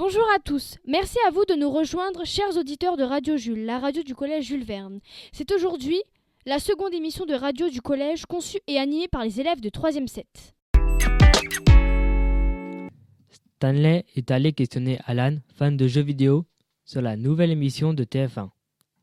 Bonjour à tous, merci à vous de nous rejoindre, chers auditeurs de Radio Jules, la radio du collège Jules Verne. C'est aujourd'hui la seconde émission de radio du collège conçue et animée par les élèves de 3e 7. Stanley est allé questionner Alan, fan de jeux vidéo, sur la nouvelle émission de TF1.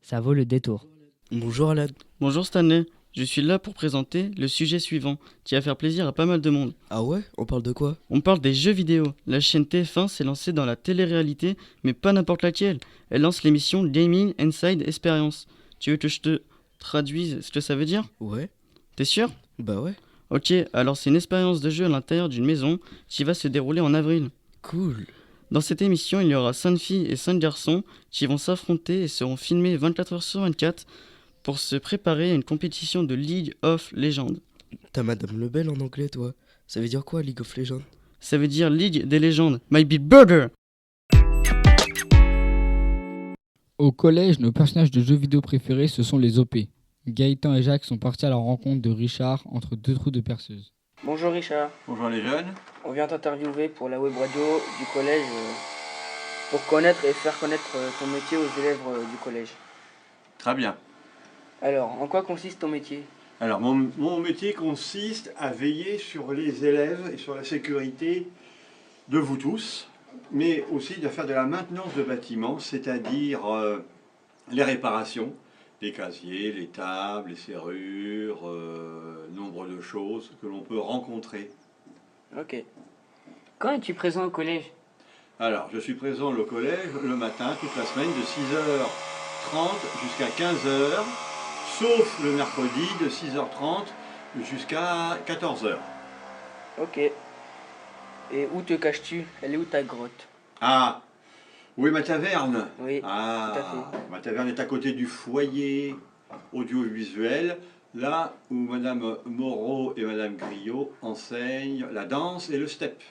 Ça vaut le détour. Bonjour Alan. Bonjour Stanley, je suis là pour présenter le sujet suivant, qui va faire plaisir à pas mal de monde. Ah ouais? On parle de quoi? On parle des jeux vidéo. La chaîne TF1 s'est lancée dans la télé-réalité, mais pas n'importe laquelle. Elle lance l'émission Gaming Inside Experience. Tu veux que je te traduise ce que ça veut dire? Ouais. T'es sûr? Bah ouais. Ok, alors c'est une expérience de jeu à l'intérieur d'une maison qui va se dérouler en avril. Cool. Dans cette émission, il y aura 5 filles et 5 garçons qui vont s'affronter et seront filmés 24 heures sur 24 pour se préparer à une compétition de League of Legends. T'as Madame Lebel en anglais, toi. Ça veut dire quoi, League of Legends? Ça veut dire Ligue des légendes. My Big Burger. Au collège, nos personnages de jeux vidéo préférés, ce sont les OP. Gaëtan et Jacques sont partis à la rencontre de Richard entre deux trous de perceuse. Bonjour Richard, Bonjour les jeunes. on vient t'interviewer pour la web radio du collège pour connaître et faire connaître ton métier aux élèves du collège. Très bien. Alors, en quoi consiste ton métier? Alors mon métier consiste à veiller sur les élèves et sur la sécurité de vous tous, mais aussi de faire de la maintenance de bâtiments, c'est-à-dire les réparations, les casiers, les tables, les serrures, nombre de choses que l'on peut rencontrer. Ok. Quand es-tu présent au collège? Alors, je suis présent au collège le matin, toute la semaine, de 6h30 jusqu'à 15h, sauf le mercredi, de 6h30 jusqu'à 14h. Ok. Et où te caches-tu? Elle est où ta grotte? Ah, oui, ma taverne. Oui, tout à Ah, ma taverne est à côté du foyer audiovisuel, là où Madame Moreau et Madame Griot enseignent la danse et le step.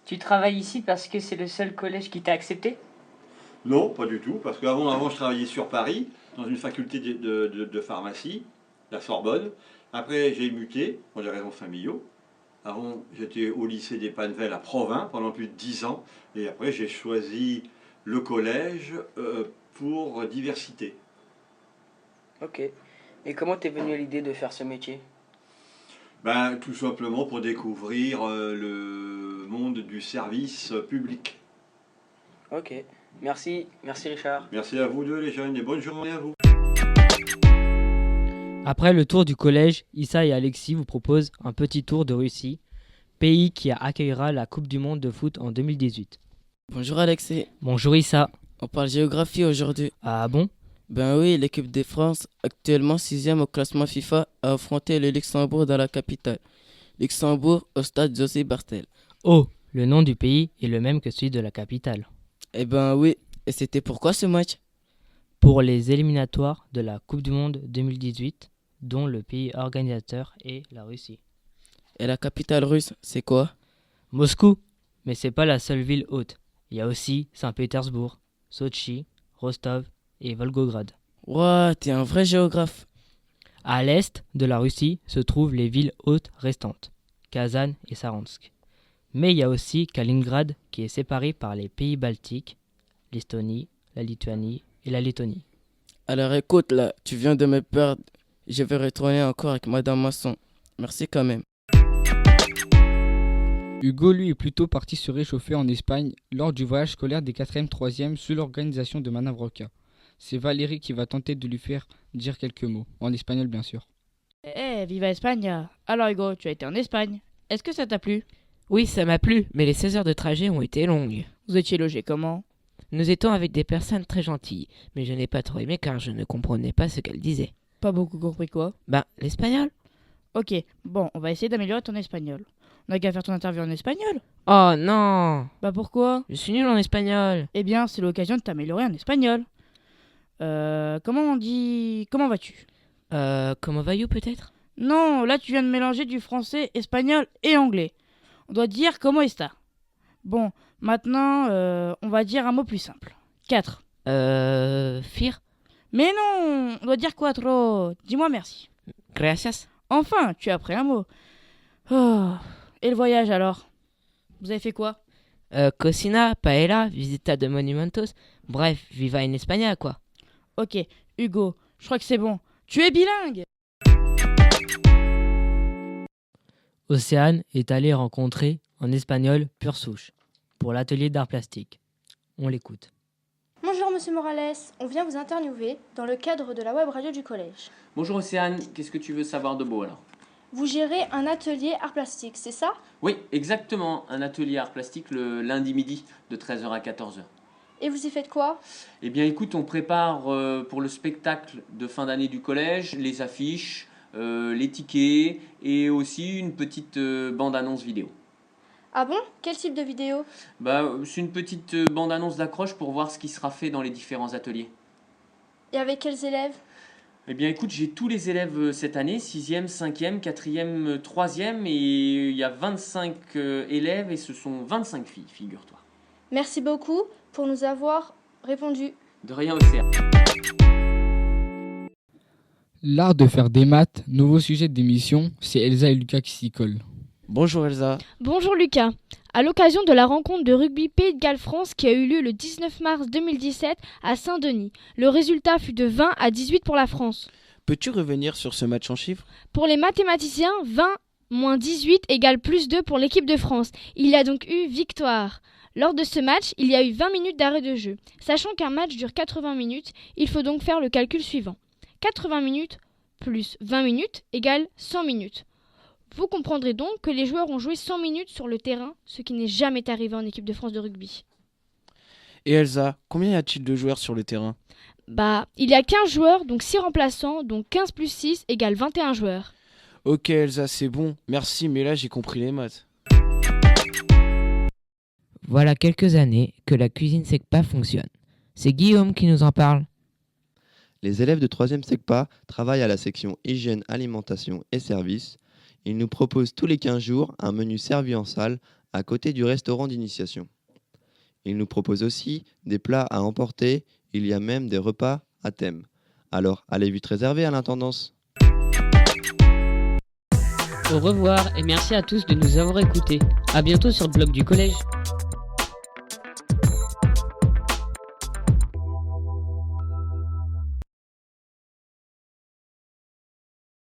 Tu travailles ici parce que c'est le seul collège qui t'a accepté? Non, pas du tout, parce qu'avant je travaillais sur Paris, dans une faculté de pharmacie, la Sorbonne. Après, j'ai muté, pour des raisons familiaux. Avant, j'étais au lycée des Pannevel à Provins pendant plus de 10 ans. Et après, j'ai choisi le collège pour diversité. Ok. Et comment t'es venu à l'idée de faire ce métier? Ben, tout simplement pour découvrir le monde du service public. Ok. Merci Richard. Merci à vous deux les jeunes et bonne journée à vous. Après le tour du collège, Issa et Alexis vous proposent un petit tour de Russie, pays qui accueillera la Coupe du Monde de foot en 2018. Bonjour Alexis, Bonjour Issa. on parle géographie aujourd'hui. Ah bon? Ben oui, l'équipe de France, actuellement 6e au classement FIFA, a affronté le Luxembourg dans la capitale. Luxembourg au stade José Bartel. Oh, le nom du pays est le même que celui de la capitale. Eh ben oui, et c'était pourquoi ce match? Pour les éliminatoires de la Coupe du Monde 2018, dont le pays organisateur est la Russie. Et la capitale russe, c'est quoi? Moscou, mais c'est pas la seule ville haute. Il y a aussi Saint-Pétersbourg, Sotchi, Rostov et Volgograd. Ouah, t'es un vrai géographe. À l'est de la Russie se trouvent les villes hautes restantes, Kazan et Saransk. Mais il y a aussi Kaliningrad qui est séparé par les pays baltiques, l'Estonie, la Lituanie et la Lettonie. Alors écoute là, tu viens de me perdre. Je vais retourner encore avec Madame Masson. Merci quand même. Hugo, lui, est plutôt parti se réchauffer en Espagne lors du voyage scolaire des 4e, 3e sous l'organisation de Madame Roca. C'est Valérie qui va tenter de lui faire dire quelques mots, en espagnol bien sûr. Viva Espagne! Alors Hugo, tu as été en Espagne. Est-ce que ça t'a plu? Oui, ça m'a plu, mais les 16 heures de trajet ont été longues. Vous étiez logé comment? Nous étions avec des personnes très gentilles, mais je n'ai pas trop aimé car je ne comprenais pas ce qu'elles disaient. Pas beaucoup compris quoi? L'espagnol? Ok, bon, on va essayer d'améliorer ton espagnol. On a qu'à faire ton interview en espagnol. Oh non! Pourquoi? Je suis nul en espagnol. Eh bien, c'est l'occasion de t'améliorer en espagnol. Comment on dit... Comment vas-tu? Comment va-you peut-être? Non, là tu viens de mélanger du français, espagnol et anglais. On doit dire comment está. Bon, maintenant, on va dire un mot plus simple. 4. Fir? Mais non, on doit dire cuatro. Dis-moi merci. Gracias. Enfin, tu as appris un mot. Oh. Et le voyage alors? Vous avez fait quoi? Cocina, paella, visita de monumentos. Bref, viva en España, quoi. Ok, Hugo, je crois que c'est bon. Tu es bilingue. Océane est allée rencontrer en espagnol Pure Souche pour l'atelier d'art plastique. On l'écoute. Bonjour Monsieur Morales, on vient vous interviewer dans le cadre de la web radio du collège. Bonjour Océane, qu'est-ce que tu veux savoir de beau alors? Vous gérez un atelier art plastique, c'est ça? Oui, exactement, un atelier art plastique le lundi midi de 13h à 14h. Et vous y faites quoi? Eh bien écoute, on prépare pour le spectacle de fin d'année du collège, les affiches, les tickets et aussi une petite bande-annonce vidéo. Ah bon? Quel type de vidéo? C'est une petite bande-annonce d'accroche pour voir ce qui sera fait dans les différents ateliers. Et avec quels élèves? Eh bien écoute, j'ai tous les élèves cette année, 6e, 5e, 4e, 3e et il y a 25 élèves et ce sont 25 filles, figure-toi. Merci beaucoup pour nous avoir répondu. De rien, Océane. L'art de faire des maths, nouveau sujet d'émission, c'est Elsa et Lucas qui s'y collent. Bonjour Elsa. Bonjour Lucas. À l'occasion de la rencontre de rugby Pays de Galles France qui a eu lieu le 19 mars 2017 à Saint-Denis, le résultat fut de 20 à 18 pour la France. Peux-tu revenir sur ce match en chiffres? Pour les mathématiciens, 20 moins 18 égale plus 2 pour l'équipe de France. Il y a donc eu victoire. Lors de ce match, il y a eu 20 minutes d'arrêt de jeu. Sachant qu'un match dure 80 minutes, il faut donc faire le calcul suivant. 80 minutes plus 20 minutes égale 100 minutes. Vous comprendrez donc que les joueurs ont joué 100 minutes sur le terrain, ce qui n'est jamais arrivé en équipe de France de rugby. Et Elsa, combien y a-t-il de joueurs sur le terrain? Il y a 15 joueurs, donc 6 remplaçants, donc 15 plus 6 égale 21 joueurs. Ok Elsa, c'est bon, merci, mais là j'ai compris les maths. Voilà quelques années que la cuisine SECPA fonctionne. C'est Guillaume qui nous en parle. Les élèves de 3e SECPA travaillent à la section hygiène, alimentation et services. Ils nous proposent tous les 15 jours un menu servi en salle à côté du restaurant d'initiation. Ils nous proposent aussi des plats à emporter, il y a même des repas à thème. Alors allez vite réserver à l'intendance. Au revoir et merci à tous de nous avoir écoutés. À bientôt sur le blog du collège.